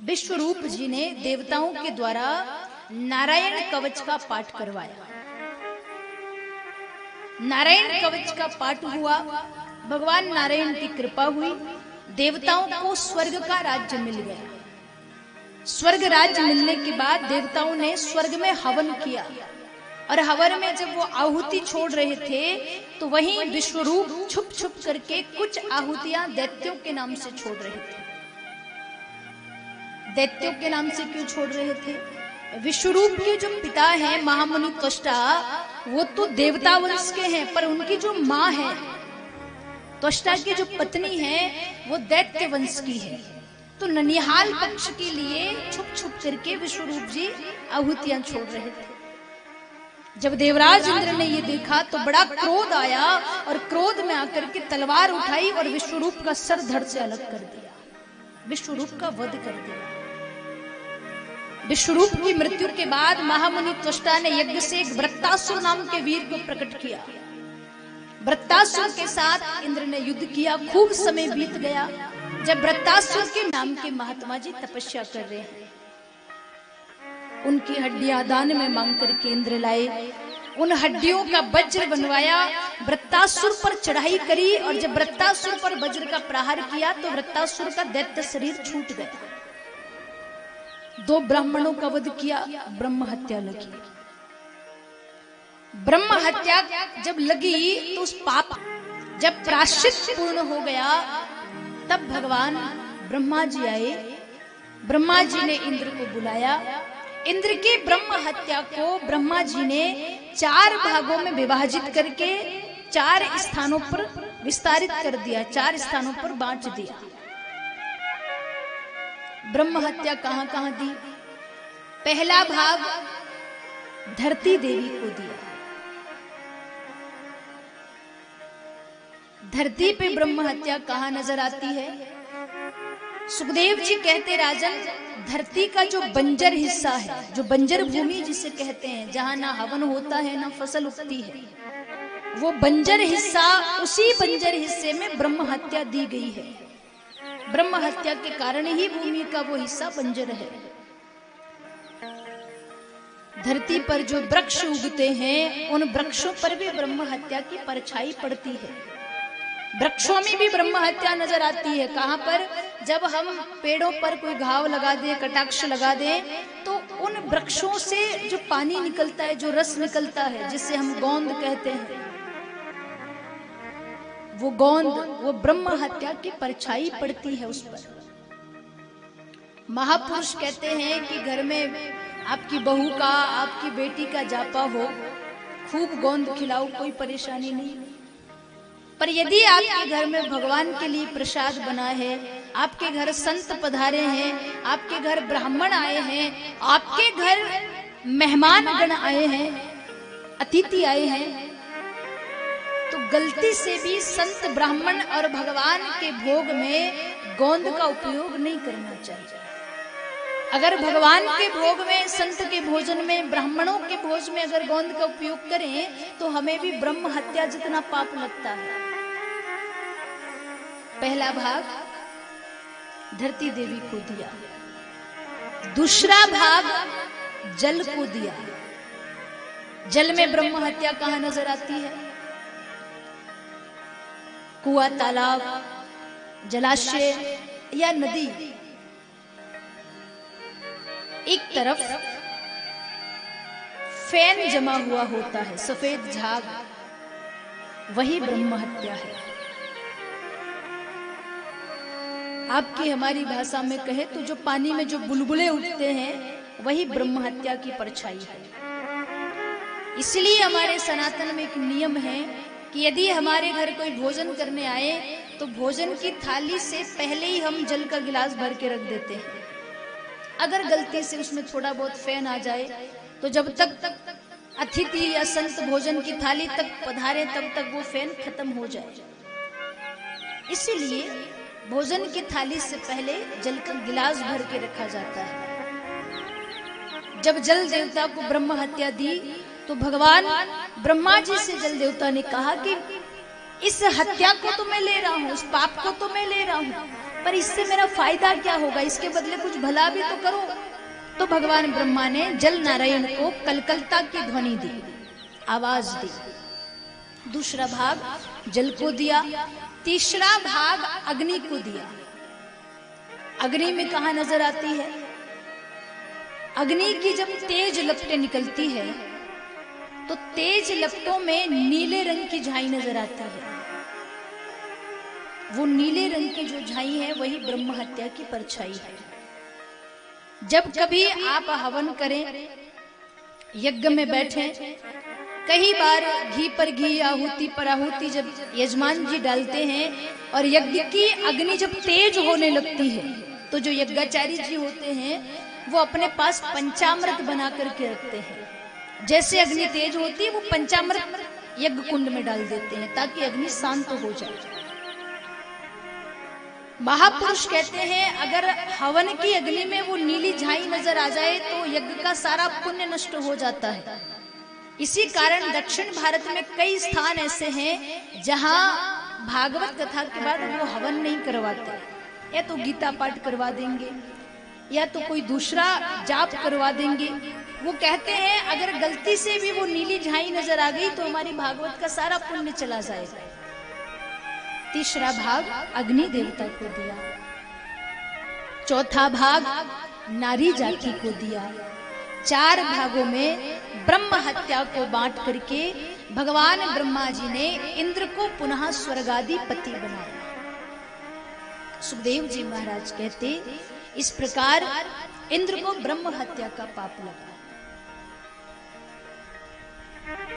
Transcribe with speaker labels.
Speaker 1: विश्वरूप जी ने देवताओं के द्वारा नारायण कवच का पाठ करवाया। नारायण कवच का पाठ हुआ, भगवान नारायण की कृपा हुई, देवताओं को स्वर्ग का राज्य मिल गया। स्वर्ग राज्य मिलने के बाद देवताओं ने स्वर्ग में हवन किया और हवन में जब वो आहुति छोड़ रहे थे तो वहीं विश्वरूप छुप छुप करके कुछ आहुतियां दैत्यों के नाम से छोड़ रहे थे। दैत्यों के नाम से क्यों छोड़ रहे थे? विश्वरूप के जो पिता हैं महामुनि त्वष्टा, वो तो देवता वंश के हैं, पर उनकी जो माँ है त्वष्टा की जो पत्नी है वो दैत्य वंश की है। तो ननिहाल पक्ष के लिए छुप छुप करके विश्वरूप जी आहुतियां छोड़ रहे थे। जब देवराज इंद्र ने ये देखा तो बड़ा क्रोध आया और क्रोध में आकर के तलवार उठाई और विश्वरूप का सर धड़ से अलग कर दिया, विश्वरूप का वध कर दिया। विश्वरूप की मृत्यु के बाद महामुनि त्वष्टा ने यज्ञ से एक वृत्तासुर नाम के वीर को प्रकट किया। वृत्तासुर के साथ इंद्र ने युद्ध किया, खूब समय बीत गया। जब वृत्तासुर के नाम के महात्मा जी तपस्या कर रहे हैं, उनकी हड्डियां दान में मांग करके इंद्र लाए। उन हड्डियों का वज्र बनवाया, वृत्तासुर पर चढ़ाई करी और जब वृत्तासुर पर वज्र का प्रहार किया तो वृत्तासुर का दैत्य शरीर छूट गया। 2 ब्राह्मणों का वध किया, ब्रह्म हत्या लगी। ब्रह्म हत्या जब लगी तो उस पाप जब प्रायश्चित पूर्ण हो गया तब भगवान ब्रह्मा जी आए। ब्रह्मा जी ने इंद्र को बुलाया। इंद्र की ब्रह्म हत्या को ब्रह्मा जी ने 4 भागों में विभाजित करके 4 स्थानों पर विस्तारित कर दिया, 4 स्थानों पर बांट दिया। ब्रह्म हत्या कहां कहां दी? पहला भाग धरती देवी को दिया। धरती पे ब्रह्म हत्या कहां नजर आती है? सुखदेव जी कहते राजन, धरती का जो बंजर हिस्सा है, जो बंजर भूमि जिसे कहते हैं, जहां ना हवन होता है ना फसल उगती है, वो बंजर हिस्सा, उसी बंजर हिस्से में ब्रह्म हत्या दी गई है। ब्रह्म हत्या के कारण ही भूमि का वो हिस्सा बंजर है। धरती पर जो वृक्ष उगते हैं उन वृक्षों पर भी ब्रह्म हत्या की परछाई पड़ती है। वृक्षों में भी ब्रह्म हत्या नजर आती है। कहां पर? जब हम पेड़ों पर कोई घाव लगा दें, कटाक्ष लगा दें, तो उन वृक्षों से जो पानी निकलता है, जो रस निकलता है, जिसे हम गोंद कहते हैं, वो गोंद, वो ब्रह्म हत्या की परछाई पड़ती है उस पर। महापुरुष कहते हैं कि घर में आपकी बहू का, आपकी बेटी का जापा हो, खूब गोंद खिलाओ, कोई परेशानी नहीं। पर यदि आपके घर में भगवान के लिए प्रसाद बना है, आपके घर संत पधारे हैं, आपके घर ब्राह्मण आए हैं, आपके घर मेहमान गण आए हैं, अतिथि आए हैं, तो गलती से भी संत ब्राह्मण और भगवान के भोग में गोंद का उपयोग नहीं करना चाहिए। अगर भगवान के भोग में, संत के भोजन में, ब्राह्मणों के भोज में अगर गोंद का उपयोग करें तो हमें भी ब्रह्म हत्या जितना पाप लगता है। पहला भाग धरती देवी को दिया, दूसरा भाग जल को दिया। जल में ब्रह्म हत्या कहां नजर आती है? कुआं, तालाब, जलाशय या नदी, एक तरफ फैन जमा हुआ होता है, सफेद झाग, वही ब्रह्म हत्या है। आपकी हमारी भाषा में कहे तो जो पानी में जो बुलबुले उठते हैं वही ब्रह्म हत्या की परछाई है। इसलिए हमारे सनातन में एक नियम है कि यदि हमारे घर कोई भोजन करने आए तो भोजन की थाली से पहले ही हम जल का गिलास भर के रख देते हैं। अगर गलती से उसमें थोड़ा बहुत फैन आ जाए तो जब तक अतिथि या संत भोजन की थाली तक पधारे तब तक वो फैन खत्म हो जाए। इसीलिए भोजन की थाली से पहले जल का गिलास भर के रखा जाता है। जब जल देवता को ब्रह्म हत्या दी तो भगवान ब्रह्मा जी से जल देवता ने कहा कि इस हत्या को तो मैं ले रहा हूं, इस पाप को तो मैं ले रहा हूं, पर इससे मेरा फायदा क्या होगा, इसके बदले कुछ भला भी तो करो। तो भगवान ब्रह्मा ने जल नारायण को कलकलता की ध्वनि दी, आवाज दी। दूसरा भाग जल को दिया, तीसरा भाग अग्नि को दिया। अग्नि में कहां नजर आती है? अग्नि की जब तेज लपटें निकलती है तो तेज लपटों में नीले रंग की झाई नजर आती है। वो नीले रंग की जो झाई है वही ब्रह्म हत्या की परछाई है। जब कभी आप हवन करें, यज्ञ में बैठे, कई बार घी पर घी, आहुति पर आहुति जब यजमान जी डालते हैं और यज्ञ की अग्नि जब तेज होने लगती है तो जो यज्ञाचारी जी होते हैं वो अपने पास पंचामृत बना करके रखते हैं। जैसे अग्नि तेज होती है वो पंचामृत यज्ञ कुंड में डाल देते हैं ताकि अग्नि शांत हो जाए। महापुरुष कहते हैं अगर हवन की अग्नि में वो नीली झाई नजर आ जाए तो यज्ञ का सारा पुण्य नष्ट हो जाता है। इसी कारण दक्षिण भारत में कई स्थान ऐसे हैं जहां भागवत कथा के बाद वो हवन नहीं करवाते, या तो गीता पाठ करवा देंगे या तो कोई दूसरा जाप करवा देंगे। वो कहते हैं अगर गलती से भी वो नीली झाई नजर आ गई तो हमारी भागवत का सारा पुण्य चला जाएगा। तीसरा भाग अग्नि देवता को दिया, चौथा भाग नारी जाति को दिया। 4 भागों में ब्रह्म हत्या को बांट करके भगवान ब्रह्मा जी ने इंद्र को पुनः स्वर्गाधिपति बनाया। सुखदेव जी महाराज कहते इस प्रकार इंद्र को ब्रह्म हत्या का पाप लगा।